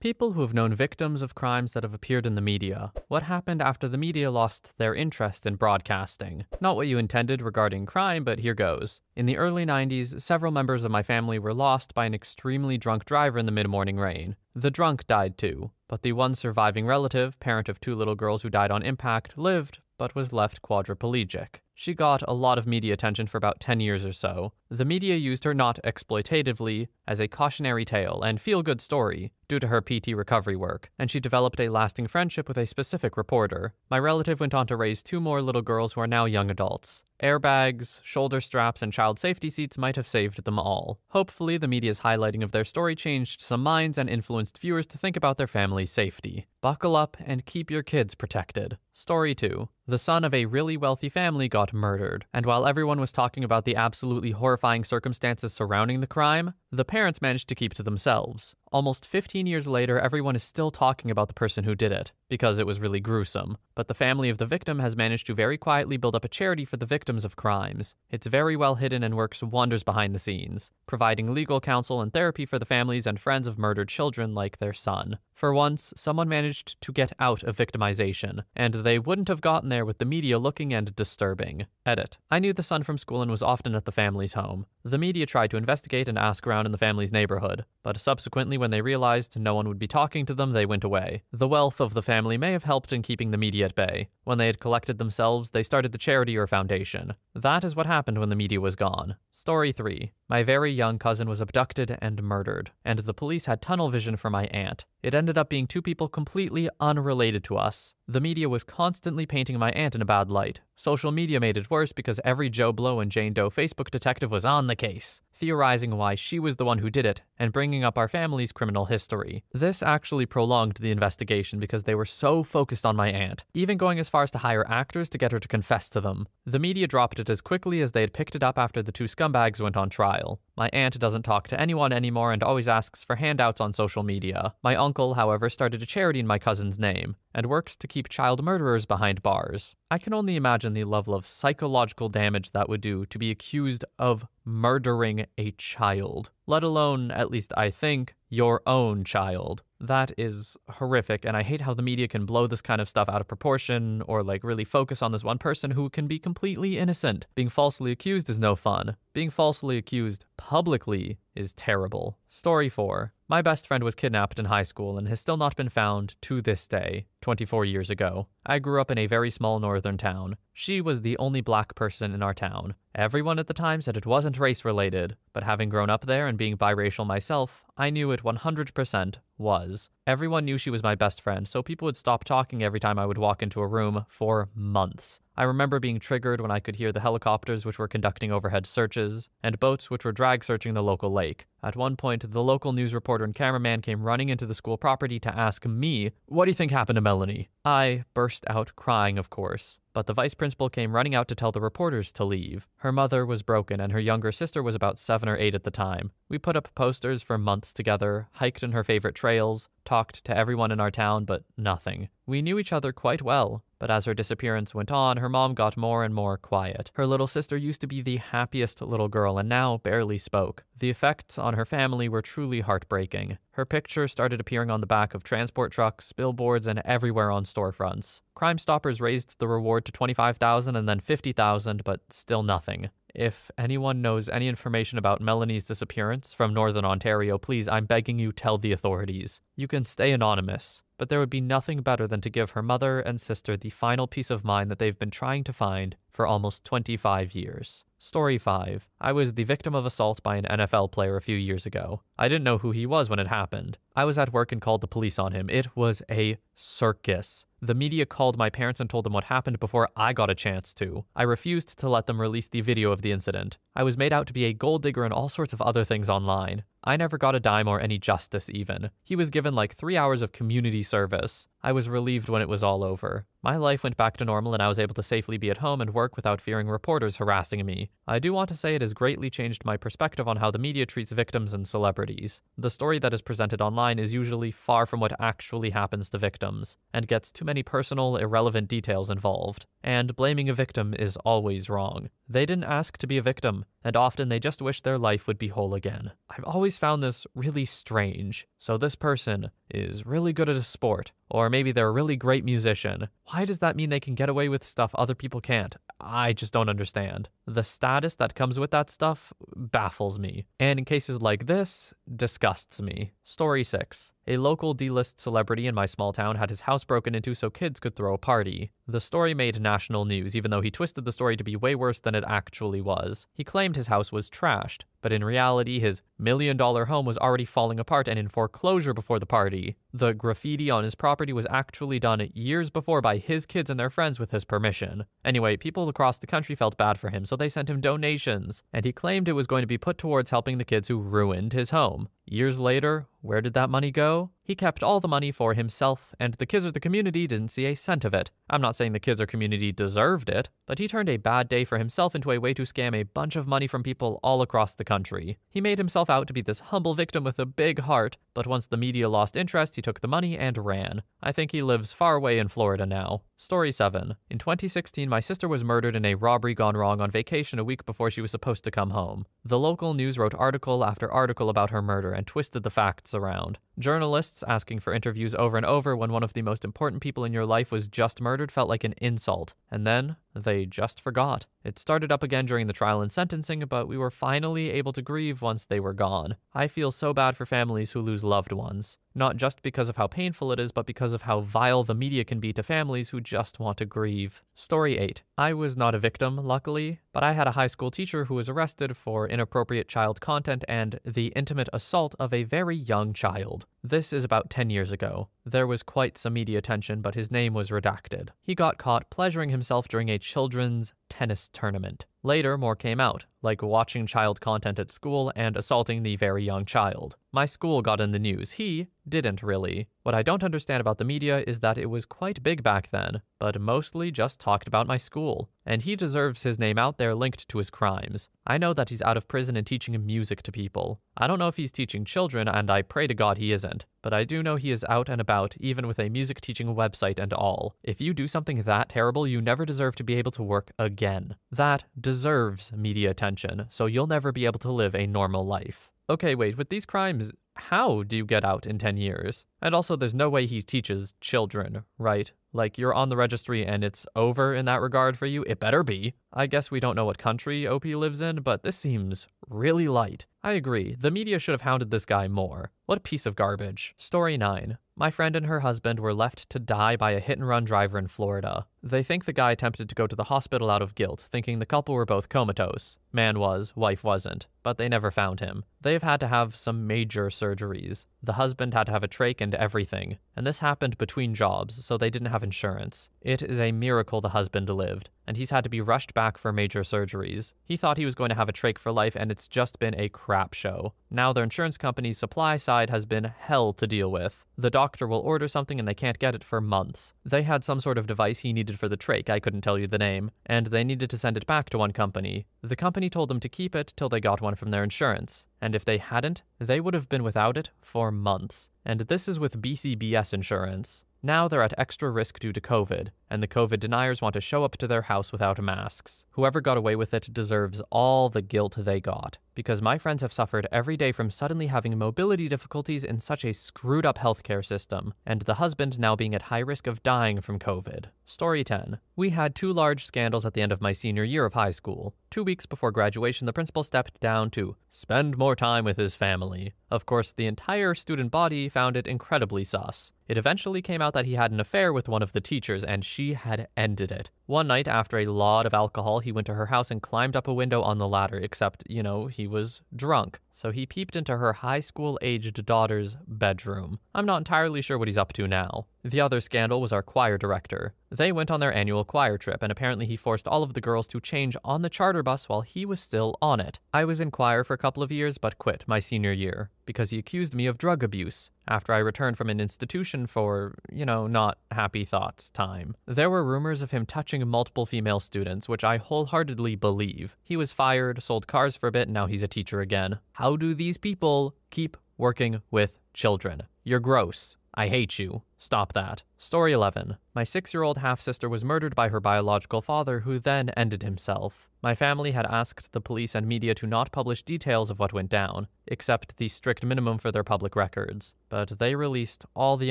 People who have known victims of crimes that have appeared in the media. What happened after the media lost their interest in broadcasting? Not what you intended regarding crime, but here goes. In the early 90s, several members of my family were lost by an extremely drunk driver in the mid-morning rain. The drunk died too, but the one surviving relative, parent of 2 little girls who died on impact, lived, but was left quadriplegic. She got a lot of media attention for about 10 years or so. The media used her not exploitatively, as a cautionary tale and feel-good story, due to her PT recovery work, and she developed a lasting friendship with a specific reporter. My relative went on to raise 2 more little girls who are now young adults. Airbags, shoulder straps, and child safety seats might have saved them all. Hopefully, the media's highlighting of their story changed some minds and influenced viewers to think about their family's safety. Buckle up and keep your kids protected. Story 2. The son of a really wealthy family got murdered, and while everyone was talking about the absolutely horrifying circumstances surrounding the crime, the parents managed to keep to themselves. Almost 15 years later, everyone is still talking about the person who did it, because it was really gruesome. But the family of the victim has managed to very quietly build up a charity for the victims of crimes. It's very well hidden and works wonders behind the scenes, providing legal counsel and therapy for the families and friends of murdered children like their son. For once, someone managed to get out of victimization, and they wouldn't have gotten there with the media looking and disturbing. Edit. I knew the son from school and was often at the family's home. The media tried to investigate and ask around in the family's neighborhood, but subsequently when they realized no one would be talking to them, they went away. The wealth of the family may have helped in keeping the media at bay. When they had collected themselves, they started the charity or foundation. That is what happened when the media was gone. Story 3. My very young cousin was abducted and murdered, and the police had tunnel vision for my aunt. It ended up being 2 people completely unrelated to us. The media was constantly painting my aunt in a bad light. Social media made it worse because every Joe Blow and Jane Doe Facebook detective was on the case, theorizing why she was the one who did it and bringing up our family's criminal history. This actually prolonged the investigation because they were so focused on my aunt, even going as far as to hire actors to get her to confess to them. The media dropped it as quickly as they had picked it up after the 2 scumbags went on trial. My aunt doesn't talk to anyone anymore and always asks for handouts on social media. My uncle, however, started a charity in my cousin's name and works to keep child murderers behind bars. I can only imagine the level of psychological damage that would do to be accused of murdering a child, let alone, at least I think, your own child. That is horrific, and I hate how the media can blow this kind of stuff out of proportion or really focus on this one person who can be completely innocent. Being falsely accused is no fun. Being falsely accused publicly is terrible. Story 4. My best friend was kidnapped in high school and has still not been found to this day, 24 years ago. I grew up in a very small northern town. She was the only black person in our town. Everyone at the time said it wasn't race-related, but having grown up there and being biracial myself, I knew it 100% was. Everyone knew she was my best friend, so people would stop talking every time I would walk into a room for months. I remember being triggered when I could hear the helicopters which were conducting overhead searches, and boats which were drag searching the local lake. At one point, the local news reporter and cameraman came running into the school property to ask me, "What do you think happened to Melanie?" I burst out crying, of course, but the vice principal came running out to tell the reporters to leave. Her mother was broken and her younger sister was about 7 or 8 at the time. We put up posters for months together, hiked in her favorite trails, talked to everyone in our town, but nothing. We knew each other quite well, but as her disappearance went on, her mom got more and more quiet. Her little sister used to be the happiest little girl and now barely spoke. The effects on her family were truly heartbreaking. Her picture started appearing on the back of transport trucks, billboards, and everywhere on storefronts. Crime Stoppers raised the reward to $25,000 and then $50,000, but still nothing. If anyone knows any information about Melanie's disappearance from Northern Ontario, please, I'm begging you, tell the authorities. You can stay anonymous, but there would be nothing better than to give her mother and sister the final peace of mind that they've been trying to find for almost 25 years. Story 5. I was the victim of assault by an NFL player a few years ago. I didn't know who he was when it happened. I was at work and called the police on him. It was a circus. The media called my parents and told them what happened before I got a chance to. I refused to let them release the video of the incident. I was made out to be a gold digger and all sorts of other things online. I never got a dime or any justice even. He was given 3 hours of community service. I was relieved when it was all over. My life went back to normal and I was able to safely be at home and work without fearing reporters harassing me. I do want to say it has greatly changed my perspective on how the media treats victims and celebrities. The story that is presented online is usually far from what actually happens to victims, and gets too many personal, irrelevant details involved. And blaming a victim is always wrong. They didn't ask to be a victim, and often they just wish their life would be whole again. I've always found this really strange. So this person is really good at a sport, or maybe they're a really great musician. Why does that mean they can get away with stuff other people can't? I just don't understand. The status that comes with that stuff baffles me, and in cases like this, disgusts me. Story 6. A local D-list celebrity in my small town had his house broken into so kids could throw a party. The story made national news, even though he twisted the story to be way worse than it actually was. He claimed his house was trashed, but in reality, his million-dollar home was already falling apart and in foreclosure before the party. The graffiti on his property was actually done years before by his kids and their friends with his permission. Anyway, people across the country felt bad for him, so they sent him donations, and he claimed it was going to be put towards helping the kids who ruined his home. Years later, where did that money go? He kept all the money for himself, and the kids or the community didn't see a cent of it. I'm not saying the kids or community deserved it, but he turned a bad day for himself into a way to scam a bunch of money from people all across the country. He made himself out to be this humble victim with a big heart, but once the media lost interest, he took the money and ran. I think he lives far away in Florida now. Story 7. In 2016, my sister was murdered in a robbery gone wrong on vacation a week before she was supposed to come home. The local news wrote article after article about her murder and twisted the facts around. Journalists asking for interviews over and over when one of the most important people in your life was just murdered felt like an insult. And then they just forgot. It started up again during the trial and sentencing, but we were finally able to grieve once they were gone. I feel so bad for families who lose loved ones. Not just because of how painful it is, but because of how vile the media can be to families who just want to grieve. Story 8. I was not a victim, luckily, but I had a high school teacher who was arrested for inappropriate child content and the intimate assault of a very young child. This is about 10 years ago. There was quite some media attention, but his name was redacted. He got caught pleasuring himself during a children's tennis tournament. Later, more came out, like watching child content at school and assaulting the very young child. My school got in the news. He didn't really. What I don't understand about the media is that it was quite big back then, but mostly just talked about my school. And he deserves his name out there linked to his crimes. I know that he's out of prison and teaching music to people. I don't know if he's teaching children, and I pray to God he isn't, but I do know he is out and about, even with a music teaching website and all. If you do something that terrible, you never deserve to be able to work again. That deserves media attention, so you'll never be able to live a normal life. Okay, wait, with these crimes, how do you get out in 10 years? And also, there's no way he teaches children, right? Like, you're on the registry and it's over in that regard for you? It better be. I guess we don't know what country OP lives in, but this seems really light. I agree. The media should have hounded this guy more. What a piece of garbage. Story 9. My friend and her husband were left to die by a hit-and-run driver in Florida. They think the guy attempted to go to the hospital out of guilt, thinking the couple were both comatose. Man was, wife wasn't, but they never found him. They've had to have some major surgeries. The husband had to have a trach and everything, and this happened between jobs, so they didn't have insurance. It is a miracle the husband lived, and he's had to be rushed back for major surgeries. He thought he was going to have a trach for life, and it's just been a crap show. Now their insurance company's supply side has been hell to deal with. The doctor will order something and they can't get it for months. They had some sort of device he needed for the trach, I couldn't tell you the name, and they needed to send it back to one company. The company told them to keep it till they got one from their insurance, and if they hadn't, they would have been without it for months. And this is with BCBS insurance. Now they're at extra risk due to COVID, and the COVID deniers want to show up to their house without masks. Whoever got away with it deserves all the guilt they got, because my friends have suffered every day from suddenly having mobility difficulties in such a screwed up healthcare system, and the husband now being at high risk of dying from COVID. Story 10. We had 2 large scandals at the end of my senior year of high school. 2 weeks before graduation, the principal stepped down to spend more time with his family. Of course, the entire student body found it incredibly sus. It eventually came out that he had an affair with one of the teachers, and she had ended it. One night, after a lot of alcohol, he went to her house and climbed up a window on the ladder, except, he was drunk. So he peeped into her high school-aged daughter's bedroom. I'm not entirely sure what he's up to now. The other scandal was our choir director. They went on their annual choir trip, and apparently he forced all of the girls to change on the charter bus while he was still on it. I was in choir for a couple of years, but quit my senior year, because he accused me of drug abuse after I returned from an institution for, not happy thoughts time. There were rumors of him touching multiple female students, which I wholeheartedly believe. He was fired, sold cars for a bit, and now he's a teacher again. How do these people keep working with children? You're gross. I hate you. Stop that. Story 11. My 6-year-old half-sister was murdered by her biological father, who then ended himself. My family had asked the police and media to not publish details of what went down, except the strict minimum for their public records, but they released all the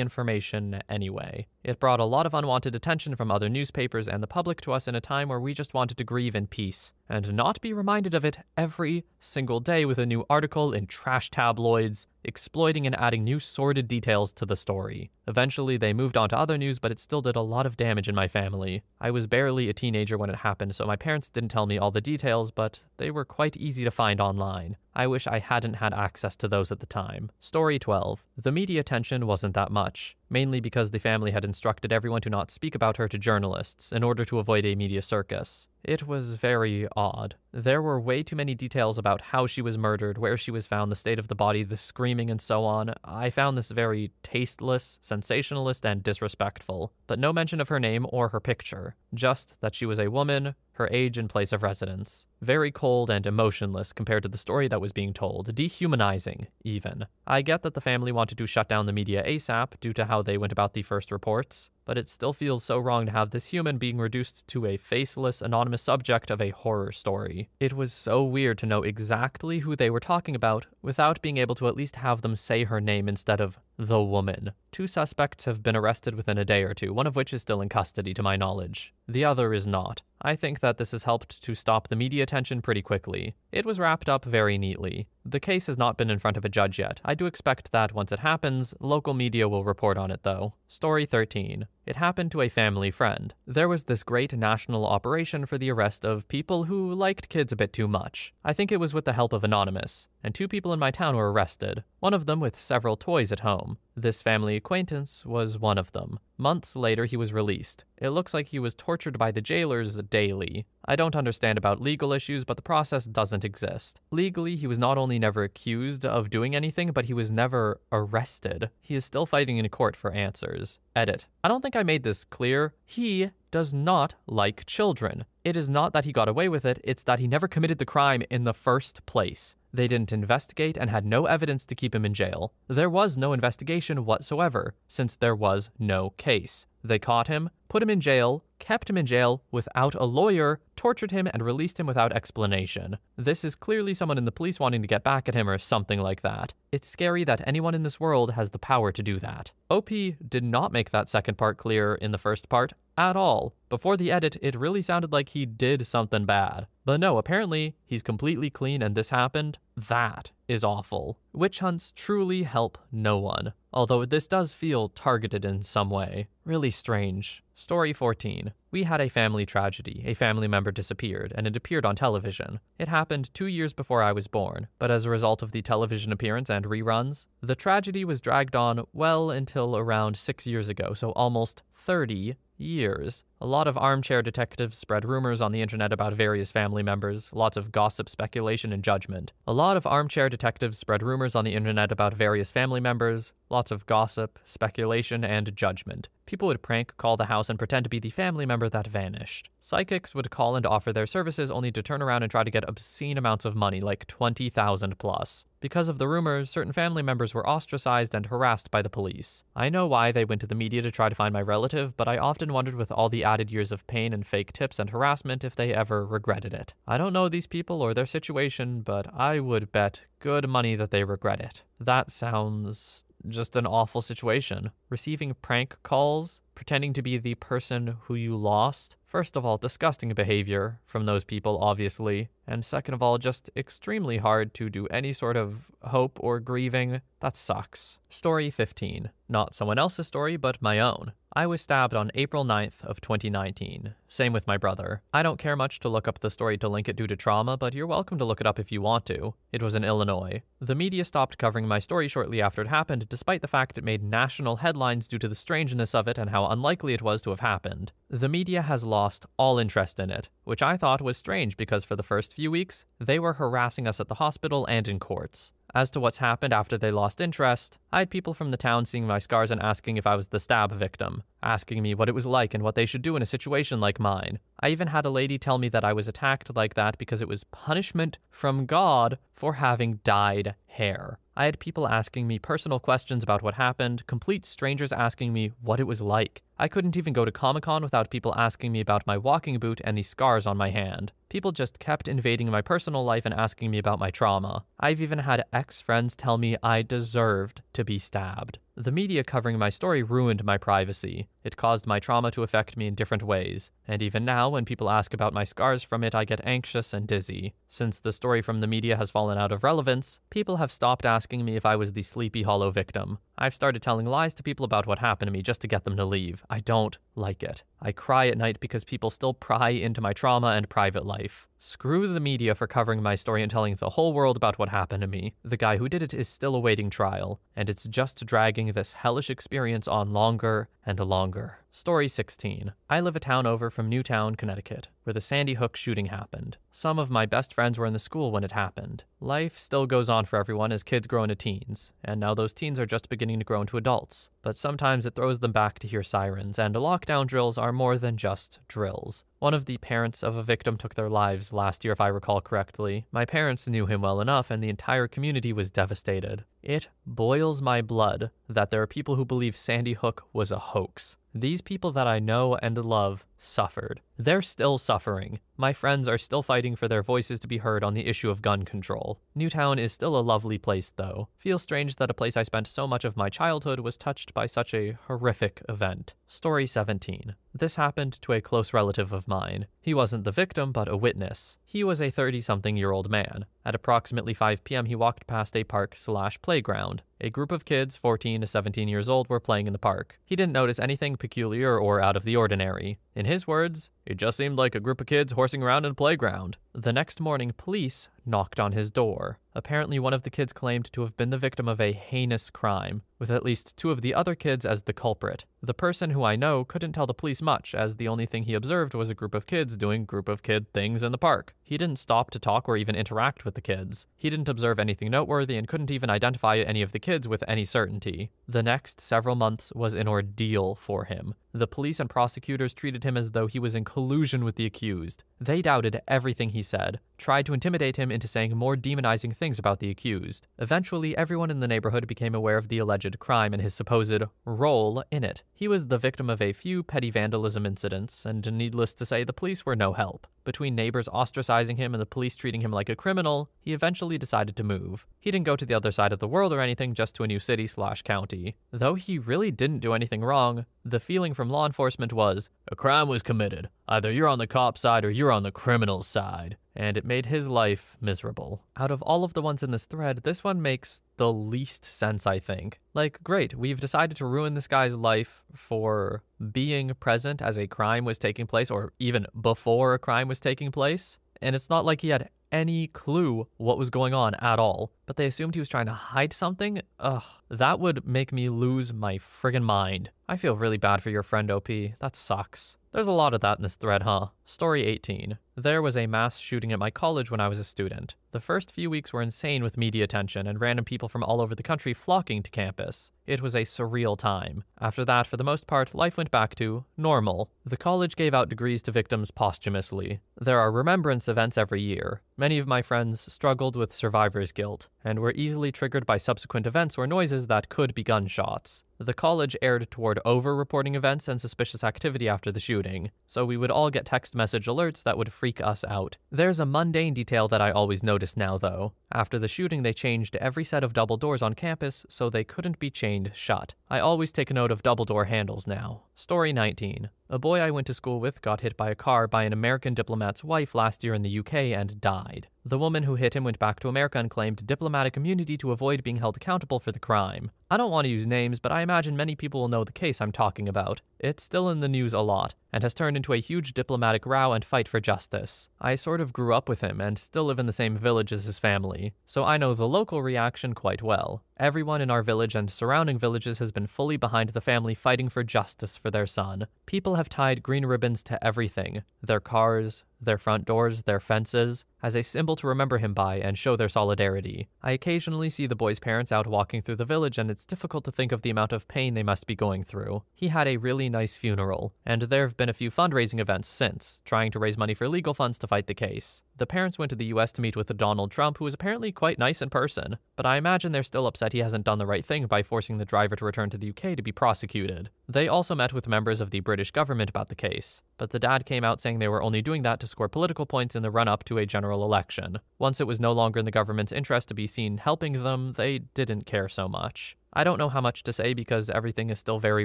information anyway. It brought a lot of unwanted attention from other newspapers and the public to us in a time where we just wanted to grieve in peace, and not be reminded of it every single day with a new article in trash tabloids, exploiting and adding new sordid details to the story. Eventually, they moved on to other news, but it still did a lot of damage in my family. I was barely a teenager when it happened, so my parents didn't tell me all the details, but they were quite easy to find online. I wish I hadn't had access to those at the time. Story 12. The media attention wasn't that much, mainly because the family had instructed everyone to not speak about her to journalists in order to avoid a media circus. It was very odd. There were way too many details about how she was murdered, where she was found, the state of the body, the screaming, and so on. I found this very tasteless, sensationalist, and disrespectful, but no mention of her name or her picture, just that she was a woman, her age and place of residence. Very cold and emotionless compared to the story that was being told, dehumanizing, even. I get that the family wanted to shut down the media ASAP due to how they went about the first reports, but it still feels so wrong to have this human being reduced to a faceless, anonymous subject of a horror story. It was so weird to know exactly who they were talking about without being able to at least have them say her name instead of the woman. 2 suspects have been arrested within a day or two, one of which is still in custody to my knowledge. The other is not. I think that this has helped to stop the media attention pretty quickly. It was wrapped up very neatly. The case has not been in front of a judge yet. I do expect that once it happens, local media will report on it though. Story 13. It happened to a family friend. There was this great national operation for the arrest of people who liked kids a bit too much. I think it was with the help of Anonymous, and 2 people in my town were arrested, one of them with several toys at home. This family acquaintance was one of them. Months later, he was released. It looks like he was tortured by the jailers daily. I don't understand about legal issues, but the process doesn't exist. Legally, he was not only never accused of doing anything, but he was never arrested. He is still fighting in court for answers. Edit. I don't think I made this clear. He does not like children. It is not that he got away with it, it's that he never committed the crime in the first place. They didn't investigate and had no evidence to keep him in jail. There was no investigation whatsoever, since there was no case. They caught him, put him in jail, kept him in jail without a lawyer, tortured him, and released him without explanation. This is clearly someone in the police wanting to get back at him or something like that. It's scary that anyone in this world has the power to do that. OP did not make that second part clear in the first part at all. Before the edit, it really sounded like he did something bad. But no, apparently he's completely clean and this happened. That is awful. Witch hunts truly help no one, although this does feel targeted in some way. Really strange. Story 14. We had a family tragedy. A family member disappeared, and it appeared on television. It happened 2 years before I was born, but as a result of the television appearance and reruns, the tragedy was dragged on well until around 6 years ago, so almost 30 years. A lot of armchair detectives spread rumors on the internet about various family members, lots of gossip, speculation, and judgment. A lot of armchair detectives spread rumors on the internet about various family members, lots of gossip, speculation, and judgment. People would prank call the house and pretend to be the family member that vanished. Psychics would call and offer their services only to turn around and try to get obscene amounts of money, like 20,000 plus. Because of the rumors, certain family members were ostracized and harassed by the police. I know why they went to the media to try to find my relative, but I often wondered with all the added years of pain and fake tips and harassment if they ever regretted it. I don't know these people or their situation, but I would bet good money that they regret it. That sounds just an awful situation. Receiving prank calls, pretending to be the person who you lost. First of all, disgusting behavior from those people, obviously. And second of all, just extremely hard to do any sort of hope or grieving. That sucks. Story 15. Not someone else's story, but my own. I was stabbed on April 9th of 2019. Same with my brother. I don't care much to look up the story to link it due to trauma, but you're welcome to look it up if you want to. It was in Illinois. The media stopped covering my story shortly after it happened, despite the fact it made national headlines due to the strangeness of it and how unlikely it was to have happened. The media has lost all interest in it, which I thought was strange because for the first few weeks, they were harassing us at the hospital and in courts. As to what's happened after they lost interest, I had people from the town seeing my scars and asking if I was the stab victim, asking me what it was like and what they should do in a situation like mine. I even had a lady tell me that I was attacked like that because it was punishment from God for having dyed hair. I had people asking me personal questions about what happened, complete strangers asking me what it was like. I couldn't even go to Comic-Con without people asking me about my walking boot and the scars on my hand. People just kept invading my personal life and asking me about my trauma. I've even had ex-friends tell me I deserved to be stabbed. The media covering my story ruined my privacy. It caused my trauma to affect me in different ways. And even now, when people ask about my scars from it, I get anxious and dizzy. Since the story from the media has fallen out of relevance, people have stopped asking me if I was the Sleepy Hollow victim. I've started telling lies to people about what happened to me just to get them to leave. I don't like it. I cry at night because people still pry into my trauma and private life. Screw the media for covering my story and telling the whole world about what happened to me. The guy who did it is still awaiting trial, and it's just dragging this hellish experience on longer and longer. Story 16. I live a town over from Newtown, Connecticut, where the Sandy Hook shooting happened. Some of my best friends were in the school when it happened. Life still goes on for everyone as kids grow into teens, and now those teens are just beginning to grow into adults. But sometimes it throws them back to hear sirens, and lockdown drills are more than just drills. One of the parents of a victim took their lives last year, if I recall correctly. My parents knew him well enough, and the entire community was devastated. It boils my blood that there are people who believe Sandy Hook was a hoax. These people that I know and love suffered. They're still suffering. My friends are still fighting for their voices to be heard on the issue of gun control. Newtown is still a lovely place, though. Feels strange that a place I spent so much of my childhood was touched by such a horrific event. Story 17. This happened to a close relative of mine. He wasn't the victim, but a witness. He was a 30-something-year-old man. At approximately 5 p.m., he walked past a park/playground. A group of kids, 14 to 17 years old, were playing in the park. He didn't notice anything peculiar or out of the ordinary. In his words, it just seemed like a group of kids horsing around in a playground. The next morning, police knocked on his door. Apparently, one of the kids claimed to have been the victim of a heinous crime, with at least 2 of the other kids as the culprit. The person who I know couldn't tell the police much, as the only thing he observed was a group of kids doing group of kid things in the park. He didn't stop to talk or even interact with the kids. He didn't observe anything noteworthy and couldn't even identify any of the kids with any certainty. The next several months was an ordeal for him. The police and prosecutors treated him as though he was in collusion with the accused. They doubted everything he said, tried to intimidate him into saying more demonizing things about the accused. Eventually, everyone in the neighborhood became aware of the alleged crime and his supposed role in it. He was the victim of a few petty vandalism incidents, and needless to say, the police were no help. Between neighbors ostracizing him and the police treating him like a criminal, he eventually decided to move. He didn't go to the other side of the world or anything, just to a new city/county. Though he really didn't do anything wrong, the feeling from law enforcement was, a crime was committed. Either you're on the cop side or you're on the criminal side. And it made his life miserable. Out of all of the ones in this thread, this one makes the least sense, I think. Like, great, we've decided to ruin this guy's life for being present as a crime was taking place, or even before a crime was taking place. And it's not like he had any clue what was going on at all, but they assumed he was trying to hide something? Ugh, that would make me lose my friggin' mind. I feel really bad for your friend, OP. That sucks. There's a lot of that in this thread, huh? Story 18. There was a mass shooting at my college when I was a student. The first few weeks were insane with media attention and random people from all over the country flocking to campus. It was a surreal time. After that, for the most part, life went back to normal. The college gave out degrees to victims posthumously. There are remembrance events every year. Many of my friends struggled with survivor's guilt and were easily triggered by subsequent events or noises that could be gunshots. The college erred toward over-reporting events and suspicious activity after the shooting, so we would all get text message alerts that would freak us out. There's a mundane detail that I always notice now, though. After the shooting, they changed every set of double doors on campus so they couldn't be chained shut. I always take a note of double door handles now. Story 19. A boy I went to school with got hit by a car by an American diplomat's wife last year in the UK and died. The woman who hit him went back to America and claimed diplomatic immunity to avoid being held accountable for the crime. I don't want to use names, but I imagine many people will know the case I'm talking about. It's still in the news a lot, and has turned into a huge diplomatic row and fight for justice. I sort of grew up with him and still live in the same village as his family, so I know the local reaction quite well. Everyone in our village and surrounding villages has been fully behind the family fighting for justice for their son. People have tied green ribbons to everything. Their cars, their front doors, their fences, as a symbol to remember him by and show their solidarity. I occasionally see the boy's parents out walking through the village, and it's difficult to think of the amount of pain they must be going through. He had a really nice funeral, and there have been a few fundraising events since, trying to raise money for legal funds to fight the case. The parents went to the US to meet with Donald Trump, who was apparently quite nice in person, but I imagine they're still upset he hasn't done the right thing by forcing the driver to return to the UK to be prosecuted. They also met with members of the British government about the case, but the dad came out saying they were only doing that to score political points in the run-up to a general election. Once it was no longer in the government's interest to be seen helping them, they didn't care so much. I don't know how much to say because everything is still very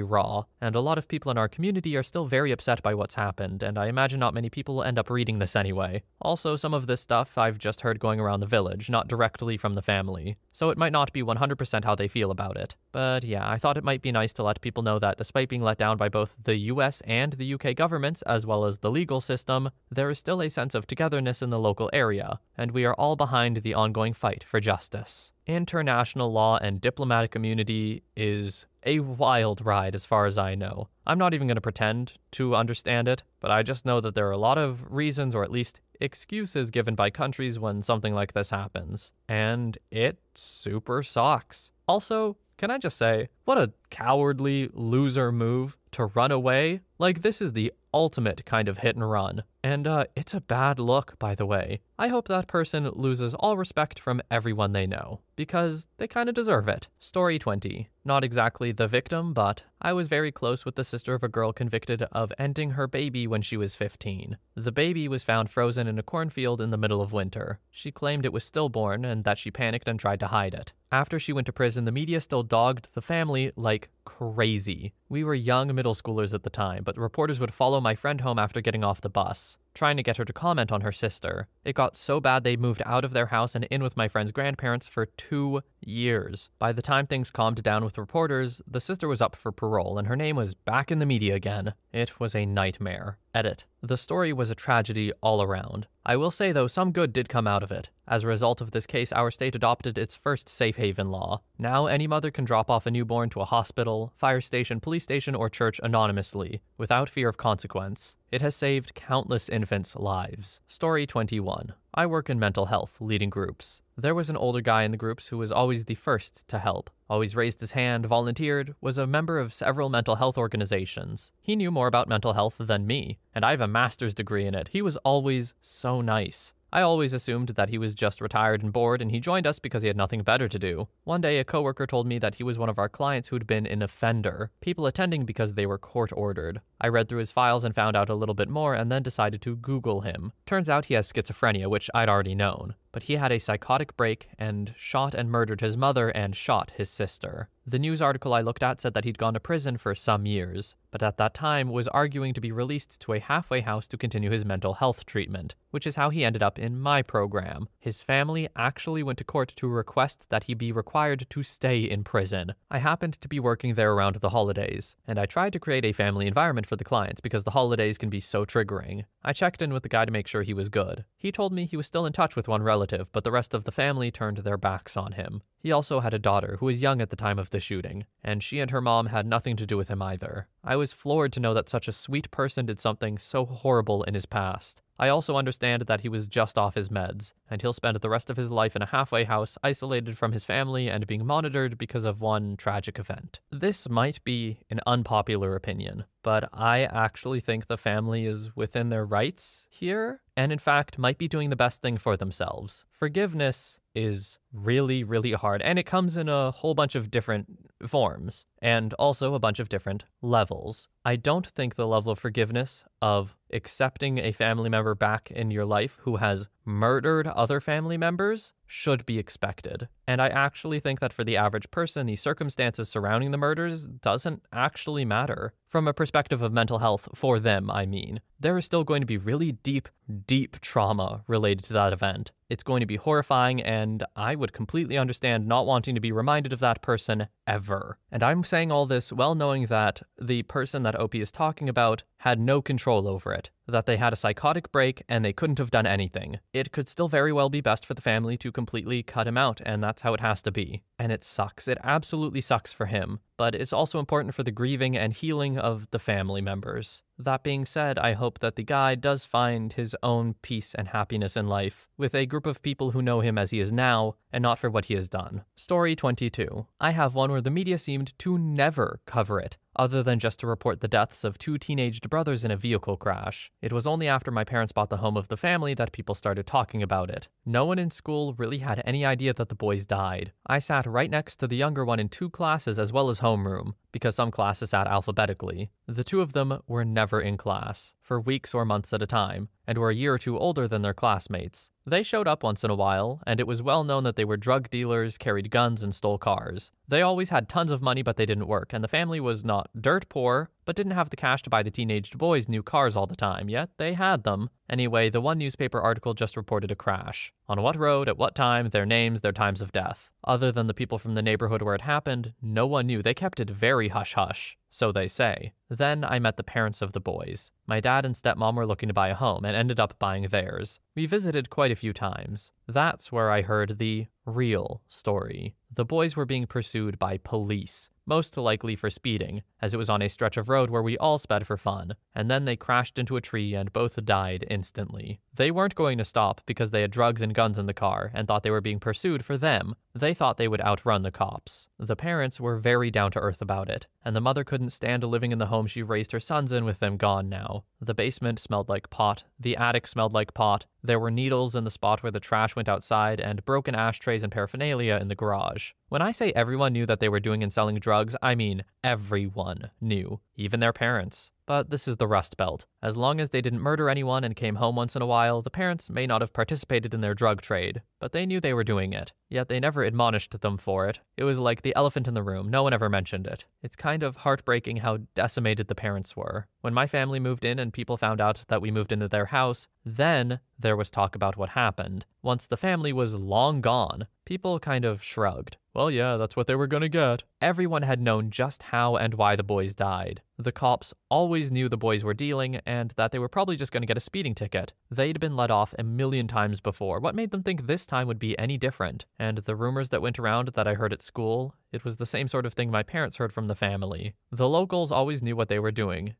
raw, and a lot of people in our community are still very upset by what's happened, and I imagine not many people will end up reading this anyway. Also, some of this stuff I've just heard going around the village, not directly from the family, so it might not be 100% how they feel about it. But yeah, I thought it might be nice to let people know that despite being let down by both the US and the UK governments, as well as the legal system, there is still a sense of togetherness in the local area, and we are all behind the ongoing fight for justice. International law and diplomatic immunity is a wild ride as far as I know. I'm not even going to pretend to understand it, but I just know that there are a lot of reasons, or at least excuses, given by countries when something like this happens. And it super sucks. Also, can I just say, what a cowardly loser move to run away. Like, this is the ultimate kind of hit and run. And it's a bad look, by the way. I hope that person loses all respect from everyone they know, because they kind of deserve it. Story 20. Not exactly the victim, but I was very close with the sister of a girl convicted of ending her baby when she was 15. The baby was found frozen in a cornfield in the middle of winter. She claimed it was stillborn and that she panicked and tried to hide it. After she went to prison, the media still dogged the family like crazy. We were young middle schoolers at the time, but reporters would follow my friend home after getting off the bus, trying to get her to comment on her sister. It got so bad they moved out of their house and in with my friend's grandparents for 2 years. By the time things calmed down with reporters, the sister was up for parole and her name was back in the media again. It was a nightmare. Edit. The story was a tragedy all around. I will say, though, some good did come out of it. As a result of this case, our state adopted its first safe haven law. Now, any mother can drop off a newborn to a hospital, fire station, police station, or church anonymously, without fear of consequence. It has saved countless infants' lives. Story 21. I work in mental health, leading groups. There was an older guy in the groups who was always the first to help. Always raised his hand, volunteered, was a member of several mental health organizations. He knew more about mental health than me, and I have a master's degree in it. He was always so nice. I always assumed that he was just retired and bored, and he joined us because he had nothing better to do. One day, a coworker told me that he was one of our clients who'd been an offender, people attending because they were court-ordered. I read through his files and found out a little bit more and then decided to Google him. Turns out he has schizophrenia, which I'd already known. But he had a psychotic break and shot and murdered his mother and shot his sister. The news article I looked at said that he'd gone to prison for some years, but at that time was arguing to be released to a halfway house to continue his mental health treatment, which is how he ended up in my program. His family actually went to court to request that he be required to stay in prison. I happened to be working there around the holidays, and I tried to create a family environment for the clients because the holidays can be so triggering. I checked in with the guy to make sure he was good. He told me he was still in touch with one relative, but the rest of the family turned their backs on him. He also had a daughter who was young at the time of the shooting, and she and her mom had nothing to do with him either. I was floored to know that such a sweet person did something so horrible in his past. I also understand that he was just off his meds, and he'll spend the rest of his life in a halfway house, isolated from his family and being monitored because of one tragic event. This might be an unpopular opinion, but I actually think the family is within their rights here, and in fact might be doing the best thing for themselves. Forgiveness is really, really hard, and it comes in a whole bunch of different forms, and also a bunch of different levels. I don't think the level of forgiveness of accepting a family member back in your life who has murdered other family members should be expected. And I actually think that for the average person, the circumstances surrounding the murders doesn't actually matter. From a perspective of mental health, for them, I mean. There is still going to be really deep, deep trauma related to that event. It's going to be horrifying, and I would completely understand not wanting to be reminded of that person ever. And I'm saying all this well knowing that the person that OP is talking about had no control over it, that they had a psychotic break and they couldn't have done anything. It could still very well be best for the family to completely cut him out, and that's how it has to be. And it sucks. It absolutely sucks for him. But it's also important for the grieving and healing of the family members. That being said, I hope that the guy does find his own peace and happiness in life with a group of people who know him as he is now and not for what he has done. Story 22. I have one where the media seemed to never cover it, other than just to report the deaths of 2 teenaged brothers in a vehicle crash. It was only after my parents bought the home of the family that people started talking about it. No one in school really had any idea that the boys died. I sat right next to the younger one in 2 classes as well as homeroom, because some classes sat alphabetically. The 2 of them were never in class, for weeks or months at a time, and were a year or 2 older than their classmates. They showed up once in a while, and it was well known that they were drug dealers, carried guns, and stole cars. They always had tons of money, but they didn't work, and the family was not dirt poor, but didn't have the cash to buy the teenaged boys new cars all the time, yet they had them. Anyway, the one newspaper article just reported a crash. On what road, at what time, their names, their times of death. Other than the people from the neighborhood where it happened, no one knew. They kept it very hush-hush. So they say. Then I met the parents of the boys. My dad and stepmom were looking to buy a home and ended up buying theirs. We visited quite a few times. That's where I heard the real story. The boys were being pursued by police, most likely for speeding, as it was on a stretch of road where we all sped for fun, and then they crashed into a tree and both died instantly. They weren't going to stop because they had drugs and guns in the car and thought they were being pursued for them. They thought they would outrun the cops. The parents were very down to earth about it, and the mother couldn't stand living in the home she raised her sons in with them gone now. The basement smelled like pot, the attic smelled like pot, there were needles in the spot where the trash went outside, and broken ashtrays and paraphernalia in the garage. When I say everyone knew that they were doing and selling drugs, I mean everyone knew, even their parents. But this is the Rust Belt. As long as they didn't murder anyone and came home once in a while, the parents may not have participated in their drug trade, but they knew they were doing it. Yet they never admonished them for it. It was like the elephant in the room, no one ever mentioned it. It's kind of heartbreaking how decimated the parents were. When my family moved in and people found out that we moved into their house, then there was talk about what happened. Once the family was long gone, people kind of shrugged. Well, yeah, that's what they were gonna get. Everyone had known just how and why the boys died. The cops always knew the boys were dealing and that they were probably just gonna get a speeding ticket. They'd been let off a million times before. What made them think this time would be any different? And the rumors that went around that I heard at school, it was the same sort of thing my parents heard from the family. The locals always knew what they were doing.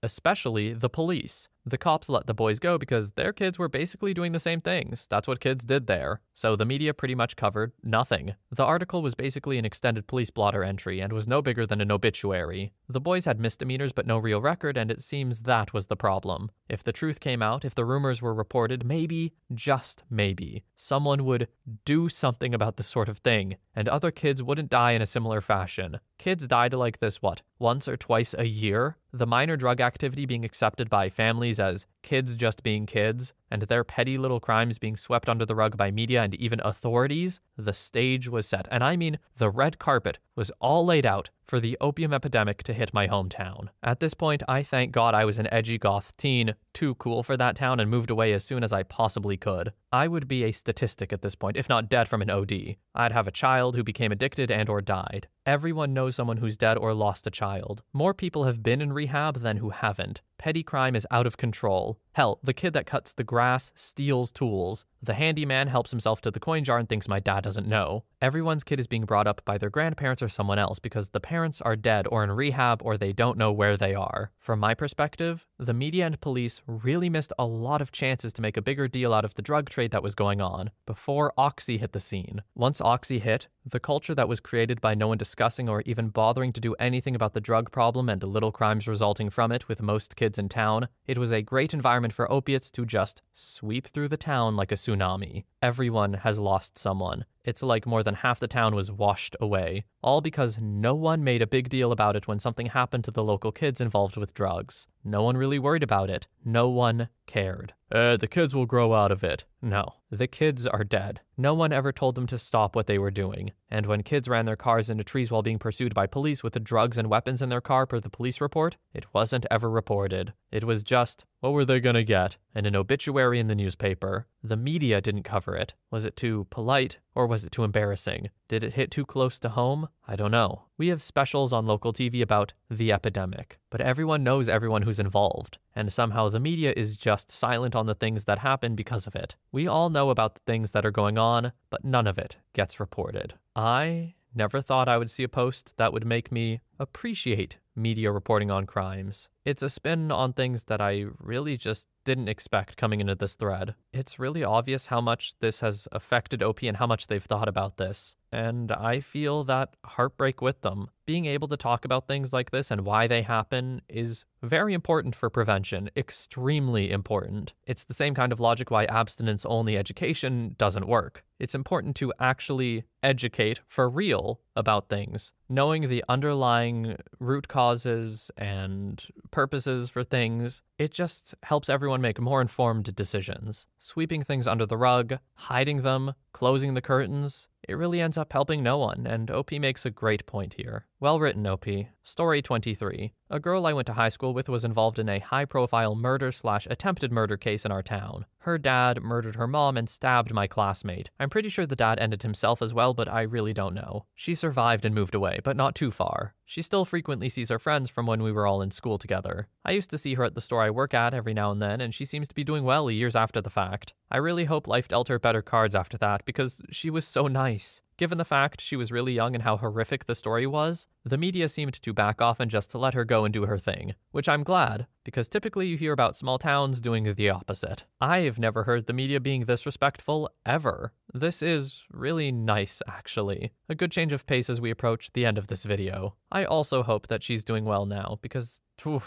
Especially the police. The cops let the boys go because their kids were basically doing the same things. That's what kids did there. So the media pretty much covered nothing. The article was basically an extended police blotter entry and was no bigger than an obituary. The boys had misdemeanors but no real record, and it seems that was the problem. If the truth came out, if the rumors were reported, maybe, just maybe, someone would do something about this sort of thing, and other kids wouldn't die in a similar fashion. Kids died like this, once or twice a year? The minor drug activity being accepted by families as kids just being kids, and their petty little crimes being swept under the rug by media and even authorities? The stage was set, and I mean the red carpet was all laid out for the opium epidemic to hit my hometown. At this point, I thank God I was an edgy goth teen, too cool for that town, and moved away as soon as I possibly could. I would be a statistic at this point, if not dead from an OD. I'd have a child who became addicted and or died. Everyone knows someone who's dead or lost a child. More people have been in rehab than who haven't. Petty crime is out of control. Hell, the kid that cuts the grass steals tools. The handyman helps himself to the coin jar and thinks my dad doesn't know. Everyone's kid is being brought up by their grandparents or someone else because the parents are dead or in rehab or they don't know where they are. From my perspective, the media and police really missed a lot of chances to make a bigger deal out of the drug trade that was going on before Oxy hit the scene. Once Oxy hit, the culture that was created by no one discussing or even bothering to do anything about the drug problem and little crimes resulting from it with most kids in town, it was a great environment for opiates to just sweep through the town like a tsunami. Everyone has lost someone. It's like more than half the town was washed away, all because no one made a big deal about it when something happened to the local kids involved with drugs. No one really worried about it. No one cared. The kids will grow out of it. No, the kids are dead. No one ever told them to stop what they were doing. And when kids ran their cars into trees while being pursued by police with the drugs and weapons in their car per the police report, it wasn't ever reported. It was just, what were they gonna get? And an obituary in the newspaper. The media didn't cover it. Was it too polite, or was it too embarrassing? Did it hit too close to home? I don't know. We have specials on local TV about the epidemic, but everyone knows everyone who's involved, and somehow the media is just silent on the things that happen because of it. We all know about the things that are going on, but none of it gets reported. I never thought I would see a post that would make me appreciate media reporting on crimes. It's a spin on things that I really just didn't expect coming into this thread. It's really obvious how much this has affected OP and how much they've thought about this. And I feel that heartbreak with them. Being able to talk about things like this and why they happen is very important for prevention, extremely important. It's the same kind of logic why abstinence-only education doesn't work. It's important to actually educate for real about things, knowing the underlying root causes and purposes for things. It just helps everyone make more informed decisions. Sweeping things under the rug, hiding them, closing the curtains, it really ends up helping no one, and OP makes a great point here. Well written, OP. Story 23. A girl I went to high school with was involved in a high-profile murder/attempted murder case in our town. Her dad murdered her mom and stabbed my classmate. I'm pretty sure the dad ended himself as well, but I really don't know. She survived and moved away, but not too far. She still frequently sees her friends from when we were all in school together. I used to see her at the store I work at every now and then, and she seems to be doing well years after the fact. I really hope life dealt her better cards after that, because she was so nice. Given the fact she was really young and how horrific the story was, the media seemed to back off and just to let her go and do her thing, which I'm glad, because typically you hear about small towns doing the opposite. I've never heard the media being this respectful, ever. This is really nice, actually. A good change of pace as we approach the end of this video. I also hope that she's doing well now, because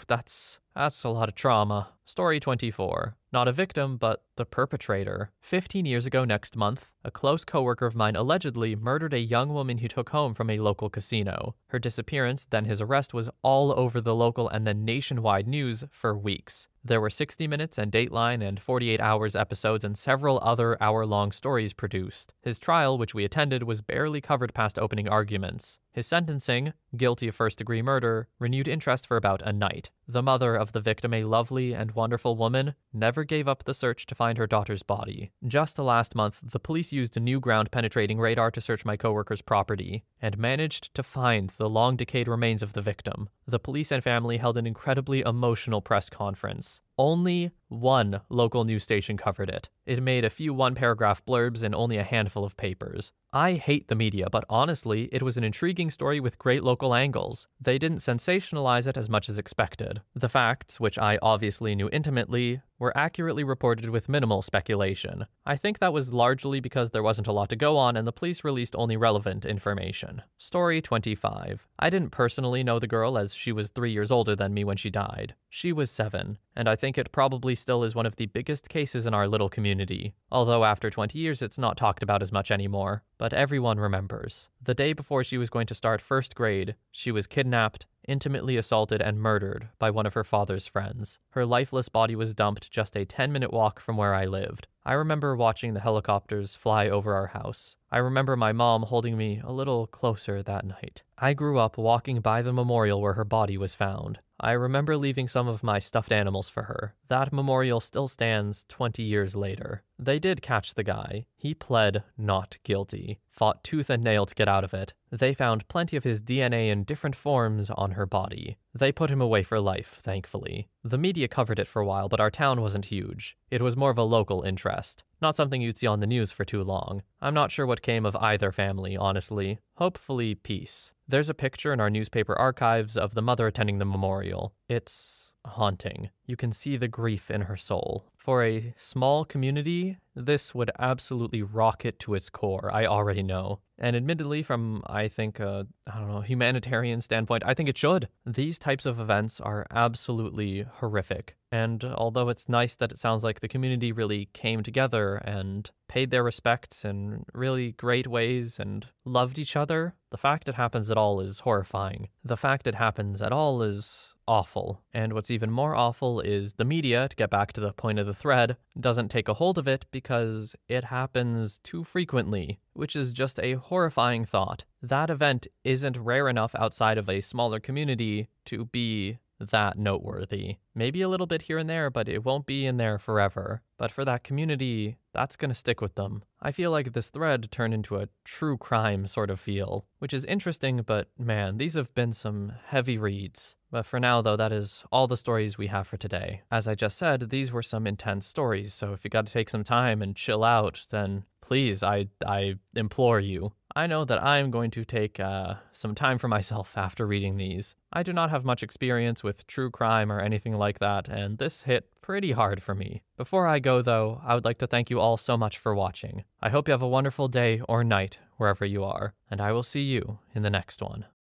that's a lot of trauma. Story 24. Not a victim, but the perpetrator. 15 years ago next month, a close coworker of mine allegedly murdered a young woman he took home from a local casino. Her disappearance, then his arrest, was all over the local and then nationwide news for weeks. There were 60 Minutes and Dateline and 48 Hours episodes and several other hour-long stories produced. His trial, which we attended, was barely covered past opening arguments. His sentencing, guilty of first-degree murder, renewed interest for about a night. The mother of the victim, a lovely and wonderful woman, never gave up the search to find her daughter's body. Just last month, the police used a new ground-penetrating radar to search my coworker's property, and managed to find the long-decayed remains of the victim. The police and family held an incredibly emotional press conference. Only one local news station covered it. It made a few one-paragraph blurbs and only a handful of papers. I hate the media, but honestly, it was an intriguing story with great local angles. They didn't sensationalize it as much as expected. The facts, which I obviously knew intimately, were accurately reported with minimal speculation. I think that was largely because there wasn't a lot to go on and the police released only relevant information. Story 25. I didn't personally know the girl as she was 3 years older than me when she died. She was 7, and I think it probably still is one of the biggest cases in our little community. Although after 20 years it's not talked about as much anymore, but everyone remembers. The day before she was going to start first grade, she was kidnapped, intimately assaulted, and murdered by one of her father's friends. Her lifeless body was dumped just a 10-minute walk from where I lived. I remember watching the helicopters fly over our house. I remember my mom holding me a little closer that night. I grew up walking by the memorial where her body was found. I remember leaving some of my stuffed animals for her. That memorial still stands 20 years later. They did catch the guy. He pled not guilty, fought tooth and nail to get out of it. They found plenty of his DNA in different forms on her body. They put him away for life, thankfully. The media covered it for a while, but our town wasn't huge. It was more of a local interest, not something you'd see on the news for too long. I'm not sure what came of either family, honestly. Hopefully, peace. There's a picture in our newspaper archives of the mother attending the memorial. It's haunting. You can see the grief in her soul. For a small community, this would absolutely rock it to its core, I already know. And admittedly, from, I think, humanitarian standpoint, I think it should. These types of events are absolutely horrific. And although it's nice that it sounds like the community really came together and paid their respects in really great ways and loved each other, the fact it happens at all is horrifying. The fact it happens at all is awful. And what's even more awful is the media, to get back to the point of the thread, doesn't take a hold of it because it happens too frequently, which is just a horrifying thought. That event isn't rare enough outside of a smaller community to be that noteworthy. Maybe a little bit here and there, but it won't be in there forever. But for that community, that's gonna stick with them. I feel like this thread turned into a true crime sort of feel, which is interesting, but man, these have been some heavy reads. But for now, though, that is all the stories we have for today. As I just said, these were some intense stories, so if you gotta take some time and chill out, then please, I implore you. I know that I'm going to take some time for myself after reading these. I do not have much experience with true crime or anything like that, and this hit pretty hard for me. Before I go, though, I would like to thank you all so much for watching. I hope you have a wonderful day or night wherever you are, and I will see you in the next one.